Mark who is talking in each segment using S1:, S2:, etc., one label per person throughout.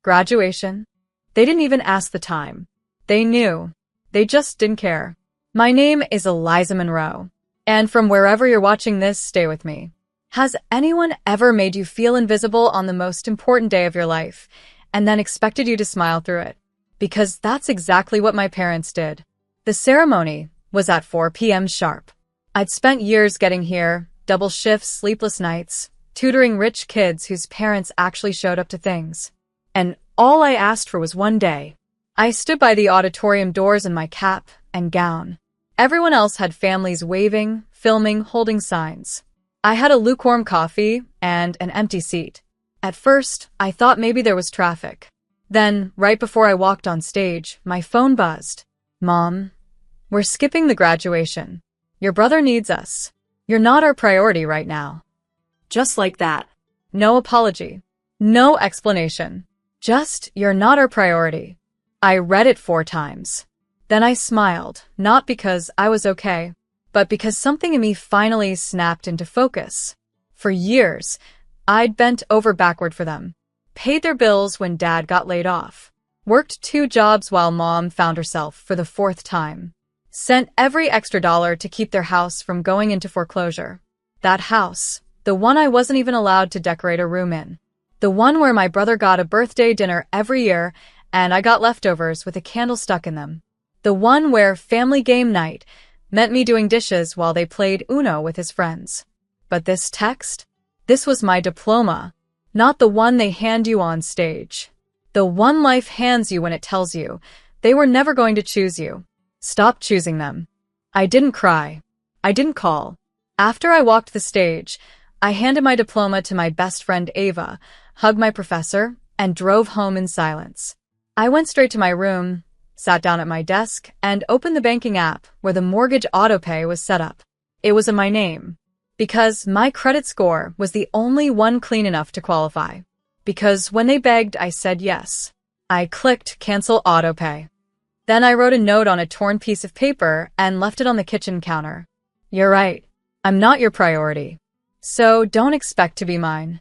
S1: Graduation? They didn't even ask the time. They knew. They just didn't care. My name is Eliza Monroe. And from wherever you're watching this, stay with me. Has anyone ever made you feel invisible on the most important day of your life, and then expected you to smile through it? Because that's exactly what my parents did. The ceremony was at 4 p.m. sharp. I'd spent years getting here, double shifts, sleepless nights, tutoring rich kids whose parents actually showed up to things. And all I asked for was one day. I stood by the auditorium doors in my cap and gown. Everyone else had families waving, filming, holding signs. I had a lukewarm coffee and an empty seat. At first, I thought maybe there was traffic. Then, right before I walked on stage, my phone buzzed. Mom, we're skipping the graduation. Your brother needs us. You're not our priority right now. Just like that. No apology. No explanation. Just, you're not our priority. I read it 4 times. Then I smiled, not because I was okay, but because something in me finally snapped into focus. For years, I'd bent over backward for them. Paid their bills when Dad got laid off. Worked 2 jobs while Mom found herself for the 4th time. Sent every extra dollar to keep their house from going into foreclosure. That house, the one I wasn't even allowed to decorate a room in. The one where my brother got a birthday dinner every year and I got leftovers with a candle stuck in them. The one where family game night meant me doing dishes while they played Uno with his friends. But this text? This was my diploma, not the one they hand you on stage. The one life hands you when it tells you they were never going to choose you. Stop choosing them. I didn't cry. I didn't call. After I walked the stage, I handed my diploma to my best friend Ava, hugged my professor, and drove home in silence. I went straight to my room, sat down at my desk, and opened the banking app where the mortgage autopay was set up. It was in my name. Because my credit score was the only one clean enough to qualify. Because when they begged, I said yes. I clicked cancel autopay. Then I wrote a note on a torn piece of paper and left it on the kitchen counter. You're right. I'm not your priority. So don't expect to be mine.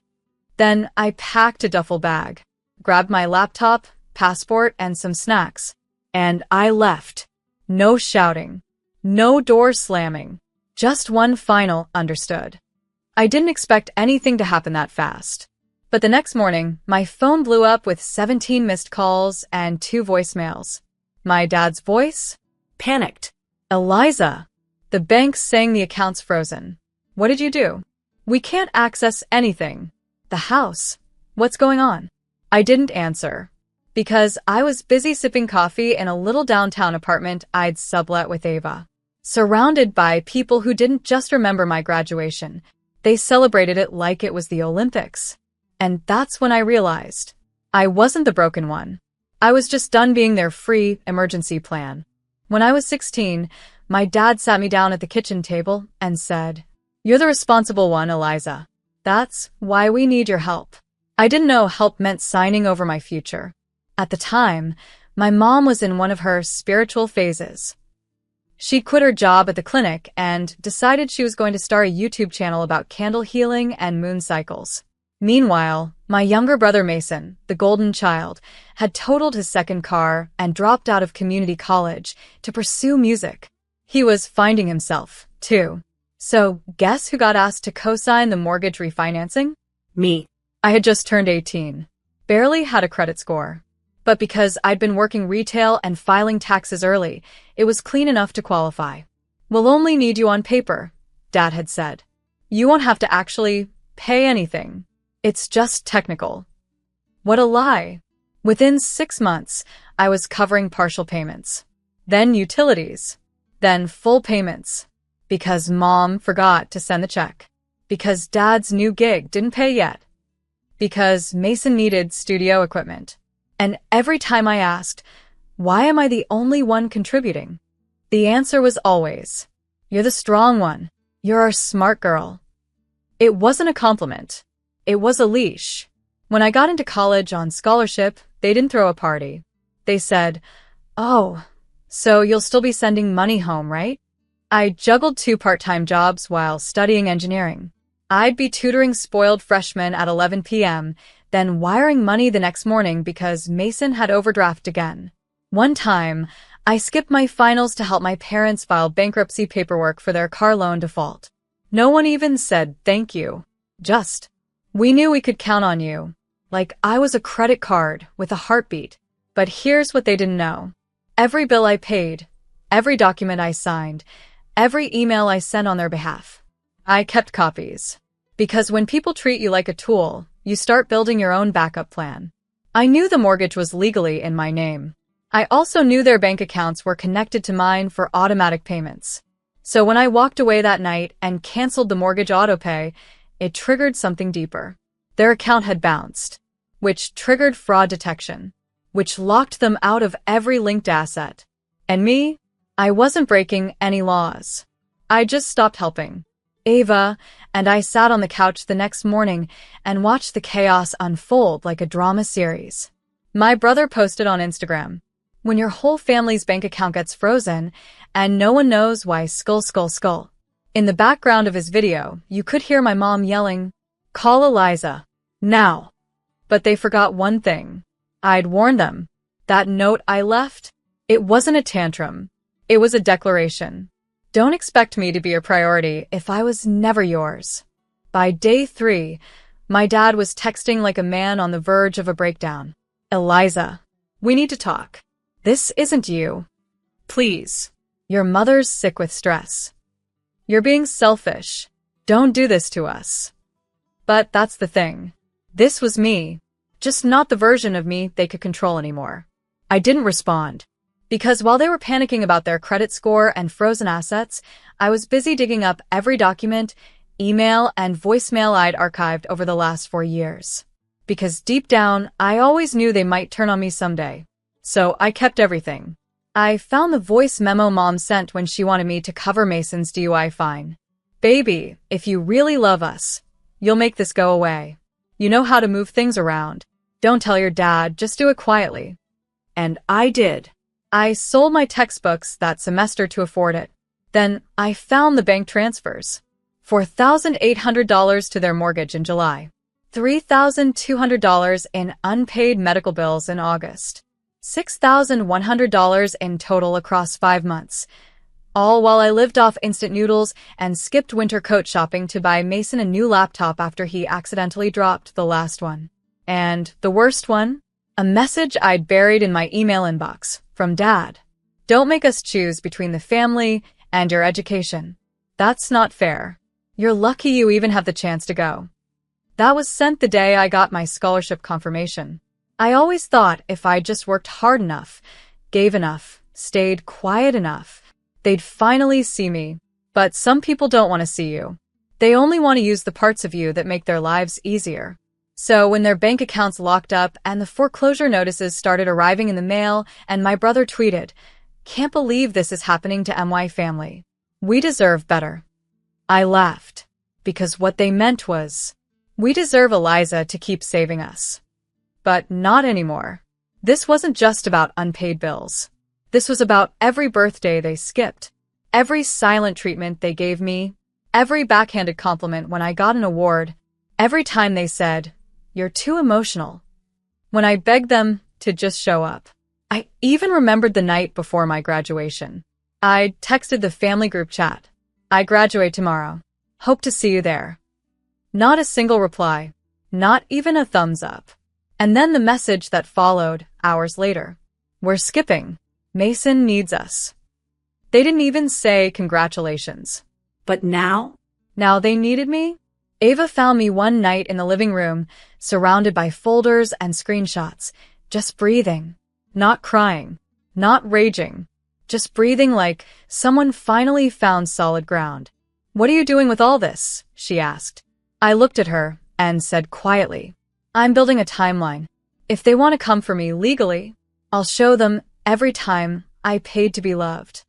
S1: Then I packed a duffel bag, grabbed my laptop, passport, and some snacks. And I left. No shouting. No door slamming. Just one final understood. I didn't expect anything to happen that fast. But the next morning, my phone blew up with 17 missed calls and 2 voicemails. My dad's voice? Panicked. Eliza. The bank's saying the account's frozen. What did you do? We can't access anything. The house. What's going on? I didn't answer. Because I was busy sipping coffee in a little downtown apartment I'd sublet with Ava. Surrounded by people who didn't just remember my graduation, they celebrated it like it was the Olympics. And that's when I realized I wasn't the broken one. I was just done being their free emergency plan. When I was 16, my dad sat me down at the kitchen table and said, "You're the responsible one, Eliza. That's why we need your help." I didn't know help meant signing over my future. At the time, my mom was in one of her spiritual phases. She'd quit her job at the clinic and decided she was going to start a YouTube channel about candle healing and moon cycles. Meanwhile, my younger brother Mason, the golden child, had totaled his second car and dropped out of community college to pursue music. He was finding himself, too. So, guess who got asked to co-sign the mortgage refinancing? Me. I had just turned 18. Barely had a credit score. But because I'd been working retail and filing taxes early, it was clean enough to qualify. "We'll only need you on paper," Dad had said. "You won't have to actually pay anything. It's just technical." What a lie. Within 6 months, I was covering partial payments. Then utilities. Then full payments. Because Mom forgot to send the check. Because Dad's new gig didn't pay yet. Because Mason needed studio equipment. And every time I asked, why am I the only one contributing? The answer was always, "You're the strong one. You're our smart girl." It wasn't a compliment. It was a leash. When I got into college on scholarship, they didn't throw a party. They said, "Oh, so you'll still be sending money home, right?" I juggled 2 part-time jobs while studying engineering. I'd be tutoring spoiled freshmen at 11 p.m., then wiring money the next morning because Mason had overdraft again. One time, I skipped my finals to help my parents file bankruptcy paperwork for their car loan default. No one even said thank you. Just, we knew we could count on you. Like I was a credit card with a heartbeat. But here's what they didn't know. Every bill I paid, every document I signed, every email I sent on their behalf, I kept copies. Because when people treat you like a tool, you start building your own backup plan. I knew the mortgage was legally in my name. I also knew their bank accounts were connected to mine for automatic payments. So when I walked away that night and canceled the mortgage autopay, it triggered something deeper. Their account had bounced, which triggered fraud detection, which locked them out of every linked asset. And me? I wasn't breaking any laws. I just stopped helping. Ava and I sat on the couch the next morning and watched the chaos unfold like a drama series. My brother posted on Instagram, "When your whole family's bank account gets frozen and no one knows why skull skull skull." In the background of his video, you could hear my mom yelling, "Call Eliza, now." But they forgot one thing. I'd warned them. That note I left, it wasn't a tantrum. It was a declaration. Don't expect me to be a priority if I was never yours. By day 3, my dad was texting like a man on the verge of a breakdown. "Eliza, we need to talk. This isn't you. Please. Your mother's sick with stress. You're being selfish. Don't do this to us." But that's the thing. This was me, just not the version of me they could control anymore. I didn't respond. Because while they were panicking about their credit score and frozen assets, I was busy digging up every document, email, and voicemail I'd archived over the last 4 years. Because deep down, I always knew they might turn on me someday. So I kept everything. I found the voice memo Mom sent when she wanted me to cover Mason's DUI fine. "Baby, if you really love us, you'll make this go away. You know how to move things around. Don't tell your dad, just do it quietly." And I did. I sold my textbooks that semester to afford it. Then I found the bank transfers. $4,800 to their mortgage in July. $3,200 in unpaid medical bills in August. $6,100 in total across 5 months. All while I lived off instant noodles and skipped winter coat shopping to buy Mason a new laptop after he accidentally dropped the last one. And the worst one? A message I'd buried in my email inbox from Dad. "Don't make us choose between the family and your education. That's not fair. You're lucky you even have the chance to go." That was sent the day I got my scholarship confirmation. I always thought if I just worked hard enough, gave enough, stayed quiet enough, they'd finally see me. But some people don't want to see you. They only want to use the parts of you that make their lives easier. So when their bank accounts locked up and the foreclosure notices started arriving in the mail and my brother tweeted, "Can't believe this is happening to MY family. We deserve better," I laughed. Because what they meant was, we deserve Eliza to keep saving us. But not anymore. This wasn't just about unpaid bills. This was about every birthday they skipped, every silent treatment they gave me, every backhanded compliment when I got an award, every time they said, "You're too emotional," when I begged them to just show up. I even remembered the night before my graduation. I texted the family group chat. "I graduate tomorrow. Hope to see you there." Not a single reply. Not even a thumbs up. And then the message that followed, hours later. "We're skipping. Mason needs us." They didn't even say congratulations. But now they needed me? Ava found me one night in the living room, surrounded by folders and screenshots, just breathing. Not crying. Not raging. Just breathing like someone finally found solid ground. "What are you doing with all this?" she asked. I looked at her and said quietly, "I'm building a timeline. If they want to come for me legally, I'll show them every time I paid to be loved."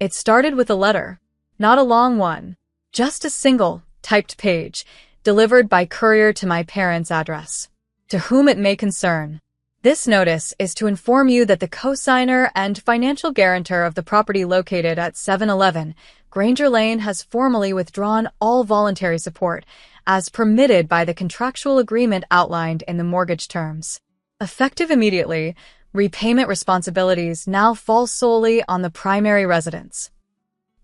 S1: It started with a letter. Not a long one. Just a single, typed page, delivered by courier to my parents' address. "To whom it may concern. This notice is to inform you that the cosigner and financial guarantor of the property located at 711 Granger Lane has formally withdrawn all voluntary support, as permitted by the contractual agreement outlined in the mortgage terms. Effective immediately, repayment responsibilities now fall solely on the primary residence.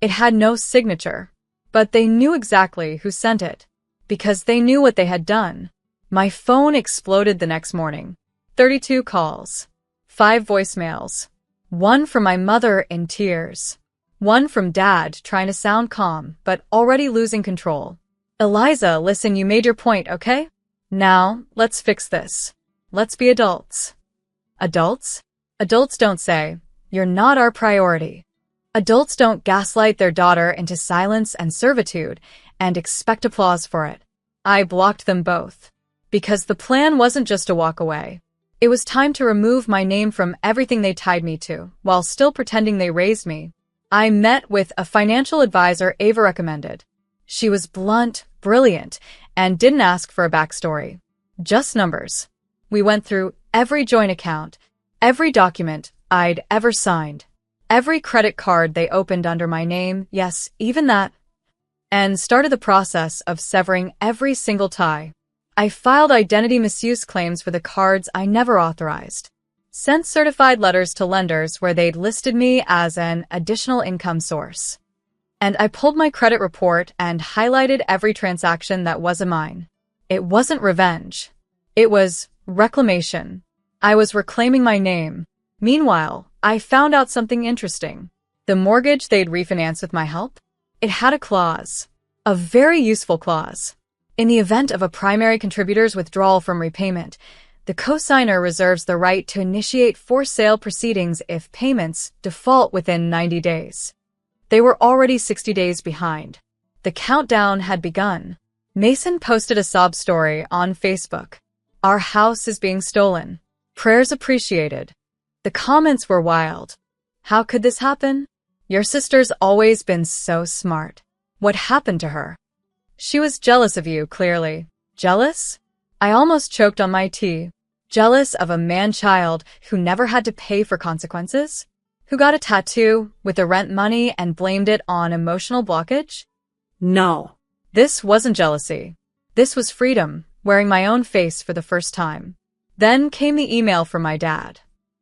S1: It had no signature, but they knew exactly who sent it, because they knew what they had done. My phone exploded the next morning. 32 calls, 5 voicemails, one from my mother in tears, one from Dad trying to sound calm but already losing control. Eliza, listen, you made your point, okay? Now, let's fix this. Let's be adults. Adults? Adults don't say, "You're not our priority." Adults don't gaslight their daughter into silence and servitude and expect applause for it. I blocked them both. Because the plan wasn't just to walk away. It was time to remove my name from everything they tied me to, while still pretending they raised me. I met with a financial advisor Ava recommended. She was blunt, brilliant, and didn't ask for a backstory. Just numbers. We went through every joint account, every document I'd ever signed, every credit card they opened under my name, yes, even that, and started the process of severing every single tie. I filed identity misuse claims for the cards I never authorized, sent certified letters to lenders where they'd listed me as an additional income source. And I pulled my credit report and highlighted every transaction that wasn't mine. It wasn't revenge. It was reclamation. I was reclaiming my name. Meanwhile, I found out something interesting. The mortgage they'd refinanced with my help? It had a clause. A very useful clause. In the event of a primary contributor's withdrawal from repayment, the cosigner reserves the right to initiate for-sale proceedings if payments default within 90 days. They were already 60 days behind. The countdown had begun. Mason posted a sob story on Facebook. "Our house is being stolen. Prayers appreciated." The comments were wild. "How could this happen? Your sister's always been so smart. What happened to her?" "She was jealous of you, clearly." Jealous? I almost choked on my tea. Jealous of a man-child who never had to pay for consequences? Who got a tattoo with the rent money and blamed it on emotional blockage? No. This wasn't jealousy. This was freedom, wearing my own face for the first time. Then came the email from my dad.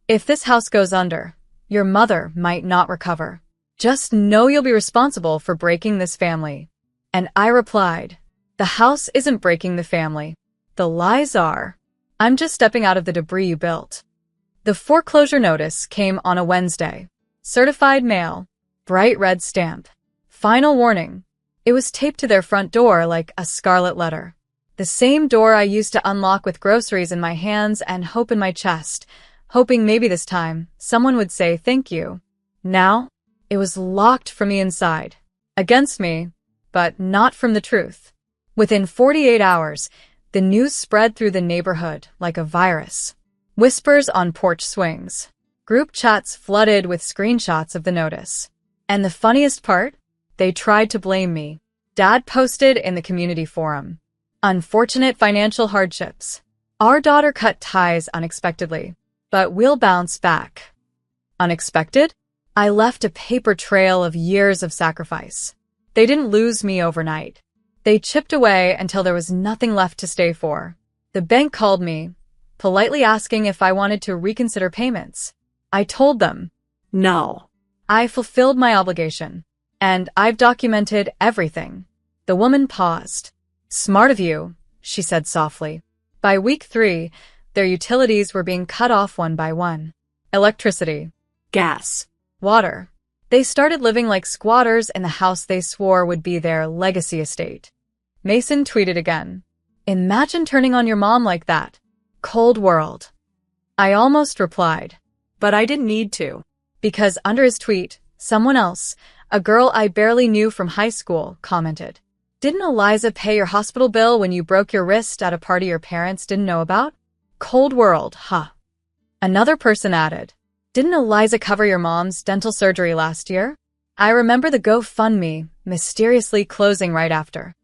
S1: "If this house goes under, your mother might not recover. Just know you'll be responsible for breaking this family." And I replied, "The house isn't breaking the family. The lies are. I'm just stepping out of the debris you built." The foreclosure notice came on a Wednesday. Certified mail. Bright red stamp. Final warning. It was taped to their front door like a scarlet letter. The same door I used to unlock with groceries in my hands and hope in my chest, hoping maybe this time someone would say thank you. Now, it was locked from the inside. Against me, but not from the truth. Within 48 hours, the news spread through the neighborhood like a virus. Whispers on porch swings. Group chats flooded with screenshots of the notice. And the funniest part? They tried to blame me. Dad posted in the community forum. "Unfortunate financial hardships. Our daughter cut ties unexpectedly, but we'll bounce back." Unexpected? I left a paper trail of years of sacrifice. They didn't lose me overnight. They chipped away until there was nothing left to stay for. The bank called me, politely asking if I wanted to reconsider payments. I told them, no. I fulfilled my obligation, and I've documented everything. The woman paused. "Smart of you," she said softly. By week 3, their utilities were being cut off one by one. Electricity, gas, water. They started living like squatters in the house they swore would be their legacy estate. Mason tweeted again. "Imagine turning on your mom like that. Cold world." I almost replied, but I didn't need to. Because under his tweet, someone else, a girl I barely knew from high school, commented, "Didn't Eliza pay your hospital bill when you broke your wrist at a party your parents didn't know about? Cold world, huh?" Another person added, "Didn't Eliza cover your mom's dental surgery last year? I remember the GoFundMe mysteriously closing right after."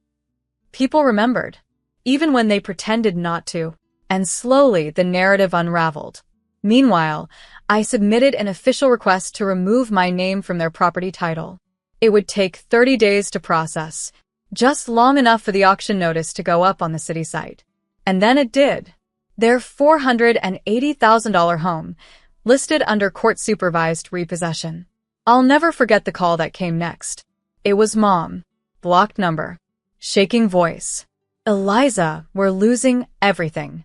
S1: People remembered, even when they pretended not to, and slowly the narrative unraveled. Meanwhile, I submitted an official request to remove my name from their property title. It would take 30 days to process, just long enough for the auction notice to go up on the city site. And then it did. Their $480,000 home, listed under court-supervised repossession. I'll never forget the call that came next. It was Mom. Blocked number. Shaking voice. Eliza, we're losing everything.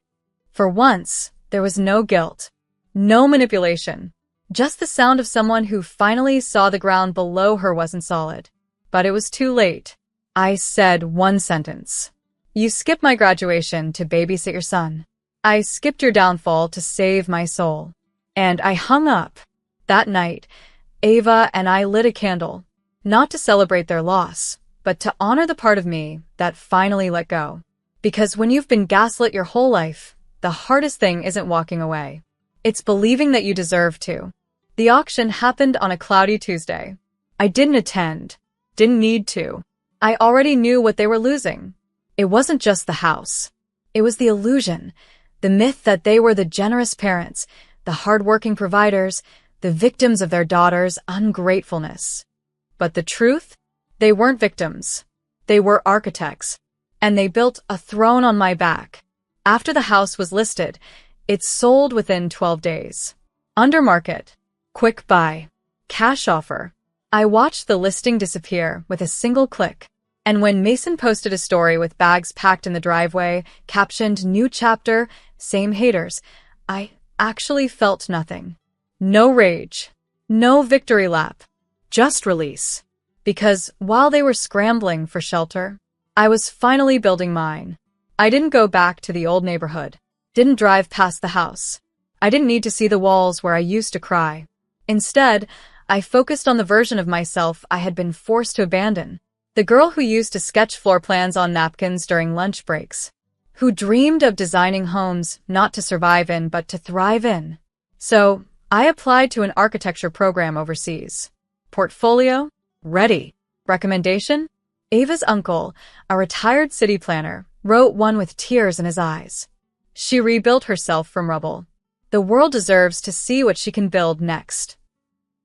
S1: For once, there was no guilt. No manipulation. Just the sound of someone who finally saw the ground below her wasn't solid. But it was too late. I said one sentence. You skipped my graduation to babysit your son. I skipped your downfall to save my soul. And I hung up. That night, Ava and I lit a candle. Not to celebrate their loss, but to honor the part of me that finally let go. Because when you've been gaslit your whole life, the hardest thing isn't walking away. It's believing that you deserve to. The auction happened on a cloudy Tuesday. I didn't attend. Didn't need to. I already knew what they were losing. It wasn't just the house. It was the illusion, the myth that they were the generous parents, the hardworking providers, the victims of their daughter's ungratefulness. But the truth? They weren't victims. They were architects. And they built a throne on my back. After the house was listed, it sold within 12 days. Under market. Quick buy. Cash offer. I watched the listing disappear with a single click. And when Mason posted a story with bags packed in the driveway, captioned "New chapter, same haters," I actually felt nothing. No rage. No victory lap. Just release. Because while they were scrambling for shelter, I was finally building mine. I didn't go back to the old neighborhood. Didn't drive past the house. I didn't need to see the walls where I used to cry. Instead, I focused on the version of myself I had been forced to abandon. The girl who used to sketch floor plans on napkins during lunch breaks. Who dreamed of designing homes not to survive in but to thrive in. So, I applied to an architecture program overseas. Portfolio? Ready. Recommendation? Ava's uncle, a retired city planner, wrote one with tears in his eyes. She rebuilt herself from rubble. The world deserves to see what she can build next.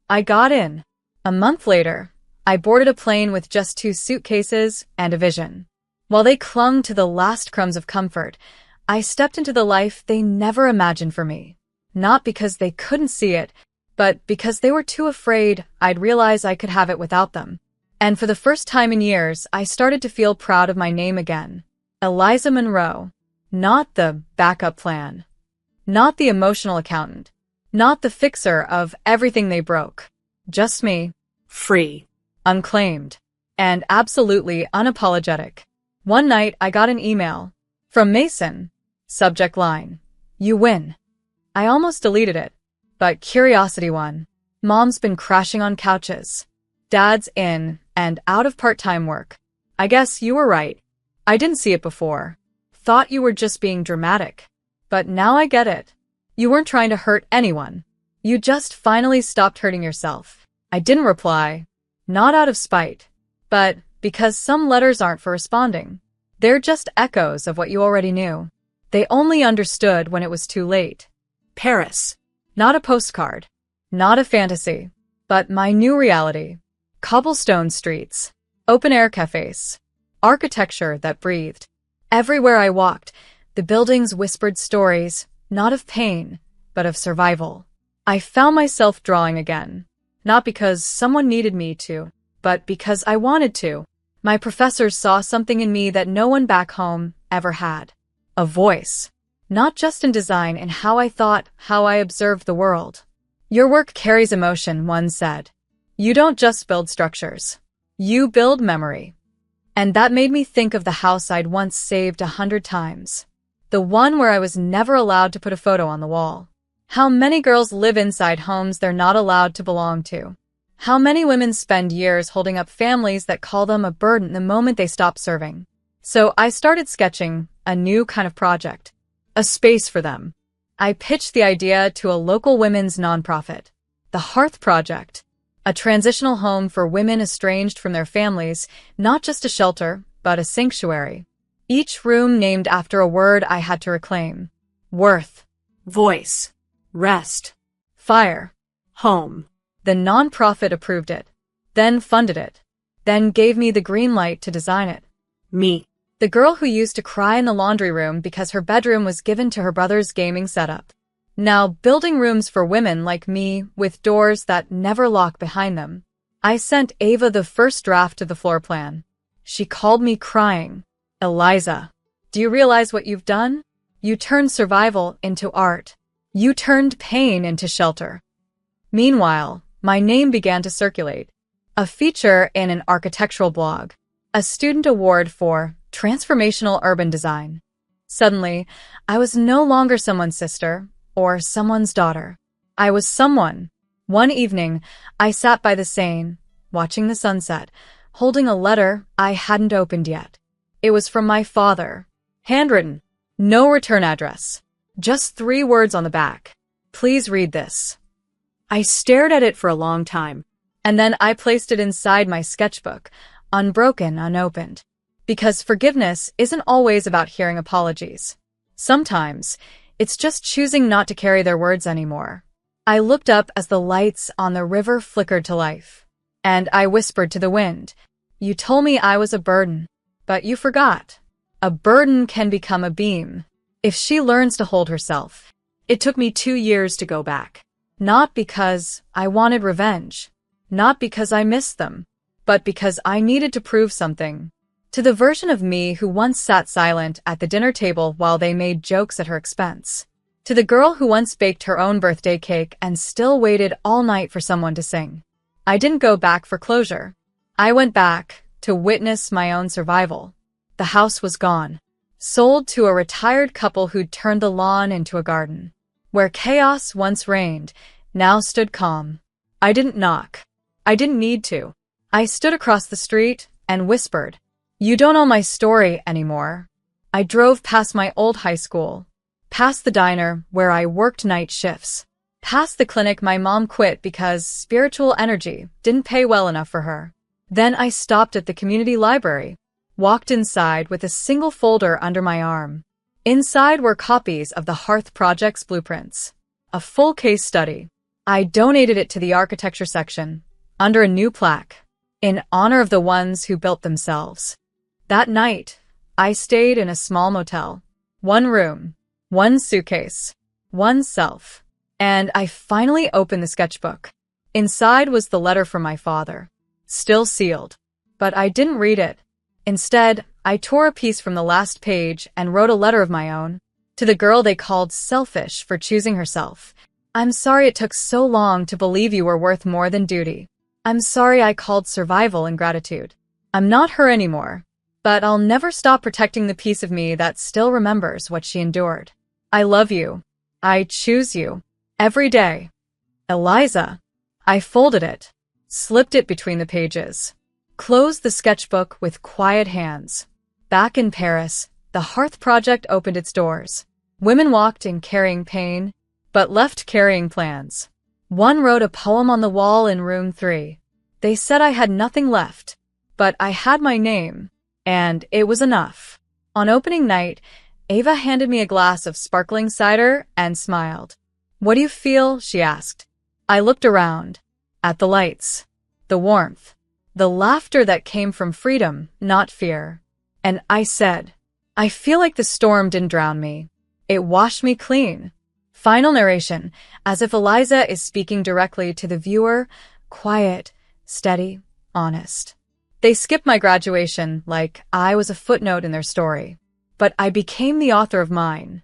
S1: I got in. A month later, I boarded a plane with just 2 suitcases and a vision. While they clung to the last crumbs of comfort, I stepped into the life they never imagined for me. Not because they couldn't see it, but because they were too afraid I'd realize I could have it without them. And for the first time in years, I started to feel proud of my name again. Eliza Monroe. Not the backup plan. Not the emotional accountant. Not the fixer of everything they broke. Just me. Free. Unclaimed. And absolutely unapologetic. One night, I got an email. From Mason. Subject line. You win. I almost deleted it. But curiosity won. Mom's been crashing on couches. Dad's in and out of part-time work. I guess you were right. I didn't see it before. Thought you were just being dramatic. But now I get it. You weren't trying to hurt anyone. You just finally stopped hurting yourself. I didn't reply. Not out of spite. But because some letters aren't for responding. They're just echoes of what you already knew. They only understood when it was too late. Paris. Not a postcard. Not a fantasy. But my new reality. Cobblestone streets. Open-air cafes. Architecture that breathed. Everywhere I walked, the buildings whispered stories, not of pain, but of survival. I found myself drawing again. Not because someone needed me to, but because I wanted to. My professors saw something in me that no one back home ever had. A voice. Not just in design and how I thought, how I observed the world. Your work carries emotion, one said. You don't just build structures. You build memory. And that made me think of the house I'd once saved 100 times. The one where I was never allowed to put a photo on the wall. How many girls live inside homes they're not allowed to belong to? How many women spend years holding up families that call them a burden the moment they stop serving? So I started sketching a new kind of project. A space for them. I pitched the idea to a local women's nonprofit. The Hearth Project. A transitional home for women estranged from their families, not just a shelter, but a sanctuary. Each room named after a word I had to reclaim. Worth. Voice. Rest. Fire. Home. The nonprofit approved it. then funded it, then gave me the green light to design it. Me. The girl who used to cry in the laundry room because her bedroom was given to her brother's gaming setup. Now building rooms for women like me with doors that never lock behind them. I sent Ava the first draft of the floor plan. She called me crying. Eliza, do you realize what you've done? You turned survival into art. You turned pain into shelter. Meanwhile, my name began to circulate. A feature in an architectural blog. A student award for transformational urban design. Suddenly, I was no longer someone's sister or someone's daughter. I was someone. One evening, I sat by the Seine, watching the sunset, holding a letter I hadn't opened yet. It was from my father. Handwritten. No return address. Just 3 words on the back. Please read this. I stared at it for a long time, and then I placed it inside my sketchbook, unbroken, unopened. Because forgiveness isn't always about hearing apologies. Sometimes, it's just choosing not to carry their words anymore. I looked up as the lights on the river flickered to life. And I whispered to the wind, "You told me I was a burden, but you forgot. A burden can become a beam if she learns to hold herself." It took me 2 years to go back. Not because I wanted revenge. Not because I missed them. But because I needed to prove something. To the version of me who once sat silent at the dinner table while they made jokes at her expense. To the girl who once baked her own birthday cake and still waited all night for someone to sing. I didn't go back for closure. I went back to witness my own survival. The house was gone. Sold to a retired couple who'd turned the lawn into a garden. Where chaos once reigned, now stood calm. I didn't knock. I didn't need to. I stood across the street and whispered, "You don't know my story anymore." I drove past my old high school, past the diner where I worked night shifts, past the clinic my mom quit because spiritual energy didn't pay well enough for her. Then I stopped at the community library, walked inside with a single folder under my arm. Inside were copies of the Hearth Project's blueprints, a full case study. I donated it to the architecture section, under a new plaque, in honor of the ones who built themselves. That night, I stayed in a small motel. 1 room, 1 suitcase, 1 self. And I finally opened the sketchbook. Inside was the letter from my father, still sealed. But I didn't read it. Instead, I tore a piece from the last page and wrote a letter of my own. To the girl they called selfish for choosing herself. I'm sorry it took so long to believe you were worth more than duty. I'm sorry I called survival ingratitude. I'm not her anymore. But I'll never stop protecting the piece of me that still remembers what she endured. I love you. I choose you. Every day. Eliza. I folded it. Slipped it between the pages. Closed the sketchbook with quiet hands. Back in Paris, the Hearth Project opened its doors. Women walked in carrying pain, but left carrying plans. One wrote a poem on the wall in room 3. They said I had nothing left, but I had my name. And it was enough. On opening night, Ava handed me a glass of sparkling cider and smiled. "What do you feel?" she asked. I looked around. At the lights. The warmth. The laughter that came from freedom, not fear. And I said, "I feel like the storm didn't drown me. It washed me clean." Final narration, as if Eliza is speaking directly to the viewer, quiet, steady, honest. They skipped my graduation like I was a footnote in their story. But I became the author of mine.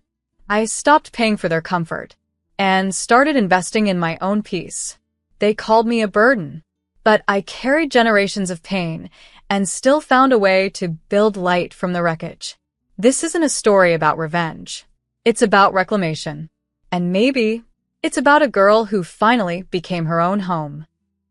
S1: I stopped paying for their comfort and started investing in my own peace. They called me a burden, but I carried generations of pain and still found a way to build light from the wreckage. This isn't a story about revenge. It's about reclamation. And maybe it's about a girl who finally became her own home.